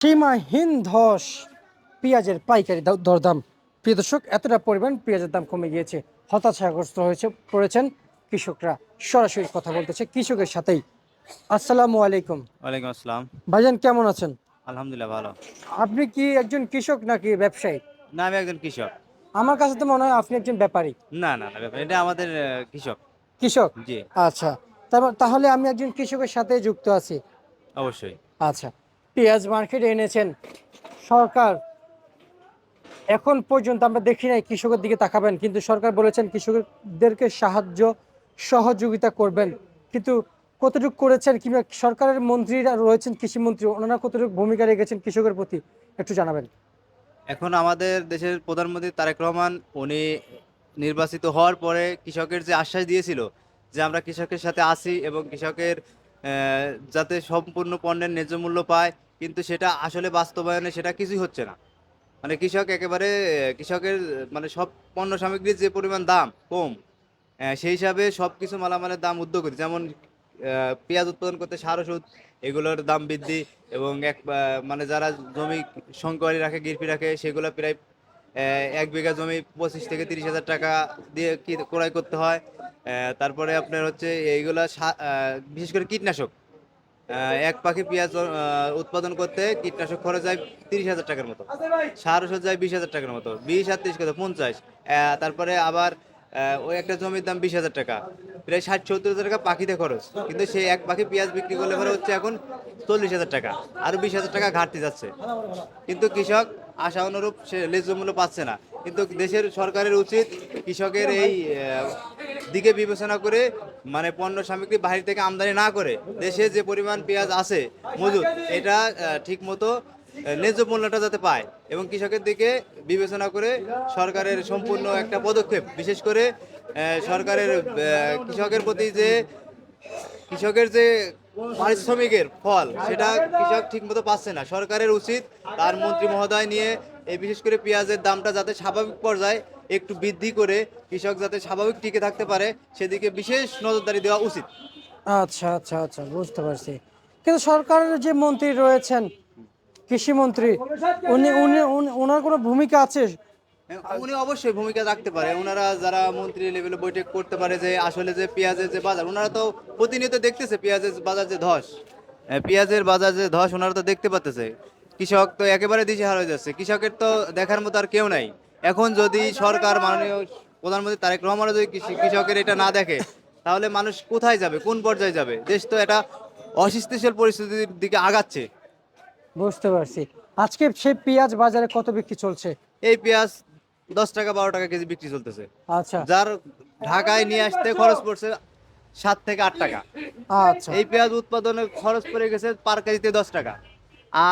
সীমাহীন ধস পেঁয়াজের পাইকারি দরদাম। প্রিয় দর্শক, এতটা পরিমাণ পেঁয়াজের দাম কমে গিয়েছে, হতাশাগ্রস্ত পড়েছেন কৃষকরা। সরাসরি কথা বলতেছে কৃষকের সাথেই। আসসালামু আলাইকুম। ওয়ালাইকুম আসসালাম। ভাইজান, কেমন আছেন? আলহামদুলিল্লাহ ভালো। আপনি কি একজন কৃষক নাকি ব্যবসায়ী? না, আমি একজন কৃষক। আমার কাছে তো মনে হয় আপনি একজন ব্যাপারী। না, ব্যাপার এটা আমাদের কৃষক। কৃষক? জি, আচ্ছা, তাহলে আমি একজন কৃষকের সাথে যুক্ত আছি। অবশ্যই। আচ্ছা, পেঁয়াজ মার্কেটে এনেছেন, সরকার এখন পর্যন্ত আমরা দেখি নাই কৃষকের দিকে তাকাবেন, কিন্তু সরকার বলেছেন কৃষকদেরকে সহযোগিতা করবেন, কিন্তু কতটুকু করেছেন কিংবা সরকারের মন্ত্রীরা রয়েছেন, কৃষি মন্ত্রী, ওনারা কতটুকু ভূমিকা রেখেছেন কৃষকের প্রতি একটু জানাবেন। এখন আমাদের দেশের প্রধানমন্ত্রী তারেক রহমান উনি নির্বাচিত হওয়ার পরে কৃষকের যে আশ্বাস দিয়েছিল যে আমরা কৃষকের সাথে আছি এবং কৃষকের যাতে সম্পূর্ণ পণ্যের ন্যায্য মূল্য পায়, কিন্তু সেটা আসলে বাস্তবায়নে সেটা কিছুই হচ্ছে না। মানে কৃষক একেবারে কৃষকের মানে সব পণ্য সামগ্রীর যে পরিমাণ দাম কম, সেই হিসাবে সব কিছু মালামালের দাম ঊর্ধ্বগতি। যেমন পেঁয়াজ উৎপাদন করতে সার ওষুধ এগুলোর দাম বৃদ্ধি, এবং মানে যারা জমি সংকরি রাখে, গিরপি রাখে, সেগুলো প্রায় 1 বিঘা জমি 25 থেকে 30 হাজার টাকা দিয়ে ক্রয় করতে হয়। তারপরে আপনার হচ্ছে এইগুলা বিশেষ করে কীটনাশক, এক পাখি পেঁয়াজ উৎপাদন করতে কীটনাশক খরচ যায় 30 হাজার টাকার মতো, সার ওষুধ যায় 20 হাজার টাকার মতো, 20 আর 30 কত 50। তারপরে আবার ওই একটা জমির দাম 20 হাজার টাকা, প্রায় 60-70 হাজার টাকা পাখিতে খরচ, কিন্তু সেই এক পাখি পেঁয়াজ বিক্রি করলে পরে হচ্ছে এখন 40 হাজার টাকা, আরো 20 হাজার টাকা ঘাটতি যাচ্ছে। কিন্তু কৃষক আশা অনুরূপ সে ন্যায্য মূল্য পাচ্ছে না। কিন্তু দেশের সরকারের উচিত কৃষকের এই দিকে বিবেচনা করে, মানে পণ্য সামগ্রী বাহির থেকে আমদানি না করে দেশে যে পরিমাণ পেঁয়াজ আছে মজুদ, এটা ঠিক মতো ন্যায্য মূল্যটা যাতে পায়, এবং কৃষকের দিকে বিবেচনা করে সরকারের সম্পূর্ণ একটা পদক্ষেপ, বিশেষ করে সরকারের কৃষকের প্রতি যে কৃষকের যে পারিশ্রমিকের ফল, সেটা কৃষক ঠিকমতো পাচ্ছে না। সরকারের উচিত তার মন্ত্রী মহোদয় নিয়ে এই বিশেষ করে পেঁয়াজের দামটা যাতে স্বাভাবিক পর্যায়ে একটু বৃদ্ধি করে কৃষক যাতে স্বাভাবিক টিকে থাকতে পারে, সেদিকে বিশেষ নজরদারি দেওয়া উচিত। আচ্ছা, আচ্ছা, আচ্ছা, বুঝতে পারছি। কিন্তু সরকারের যে মন্ত্রী রয়েছেন, কৃষি মন্ত্রী, উনি উনি উনি- ওনার কোনো ভূমিকা আছে? হ্যাঁ, উনি অবশ্যই ভূমিকা রাখতে পারে। ওনারা যারা মন্ত্রী লেভেলে বৈঠক করতে পারে যে আসলে যে পেঁয়াজের যে বাজার, ওনারা তো প্রতিনিয়ত দেখতেছে পেঁয়াজের বাজার যে ধস, পেঁয়াজের বাজার যে ধস ওনারা তো দেখতে পাচ্ছে। কৃষক তো একেবারে দিশেহারা হয়ে যাচ্ছে, কৃষকের তো দেখার মতো আর কেউ নাই। এখন যদি সরকার, মাননীয় প্রধানমন্ত্রী তারেক রহমানও যদি কৃষকের এটা না দেখে, তাহলে মানুষ কোথায় যাবে, কোন পর্যায়ে যাবে? দেশ তো এটা অস্থিতিশীল পরিস্থিতির দিকে আগাচ্ছে। বুঝতে পারছি। আজকে সেই পেঁয়াজ বাজারে কত বিক্রি চলছে? এই পেঁয়াজ 10 টাকা 12 টাকা কেজি বিক্রি চলতেছে, আচ্ছা, যার ঢাকায় নিয়ে আসতে খরচ পড়ছে 7 থেকে 8 টাকা। আচ্ছা, এই পেঁয়াজ উৎপাদনে খরচ পড়ে গেছে পার কেজিতে 10 টাকা,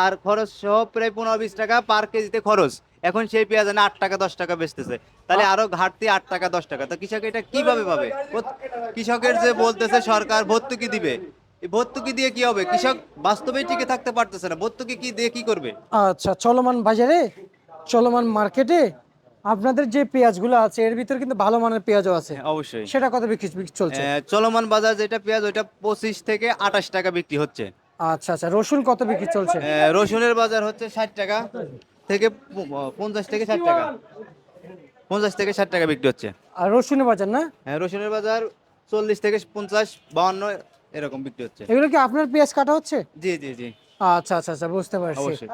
আর খরচ সহ প্রায় 15-20 টাকা পার কেজিতে খরচ। এখন সেই পেঁয়াজ এনে 8 টাকা 10 টাকা বেচতেছে, তাহলে আরো ঘাটতি 8 টাকা 10 টাকা। তো কৃষক এটা কিভাবে পাবে? কৃষকের যে বলতেছে সরকার ভর্তুকি দিবে, এই ভর্তুকি দিয়ে কি হবে? কৃষক বাস্তবেই টিকে থাকতে পারতেছে না, ভর্তুকি কি দিয়ে কি করবে? আচ্ছা। চলমান বাজারে, চলমান মার্কেটে আপনাদের যে পেঁয়াজগুলো আছে এর ভিতরে কিন্তু ভালো মানের পেঁয়াজও আছে, হ্যাঁ, অবশ্যই। সেটা কত বিক্রি চলছে? চলমান বাজার যেটা পেঁয়াজ, ওইটা 25 থেকে 28 টাকা বিক্রি হচ্ছে। আচ্ছা, আচ্ছা। রসুন কত বিক্রি চলছে? রসুনের বাজার হচ্ছে 60 টাকা থেকে 50 থেকে 60 টাকা, 50 থেকে 60 টাকা বিক্রি হচ্ছে। আর রসুনের বাজার না? রসুনের বাজার 40 থেকে 50 52 এরকম বিক্রি হচ্ছে। এগুলো কি আপনার পেঁয়াজ কাটা হচ্ছে? জি। আচ্ছা, আচ্ছা, আচ্ছা, বুঝতে পারছি। অবশ্যই।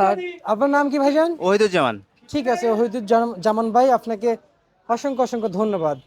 আর আপনার নাম কি ভাইজান? ওহিদুজ্জামান। ঠিক আছে, জামান ভাই, আপনাকে অসংখ্য অসংখ্য ধন্যবাদ।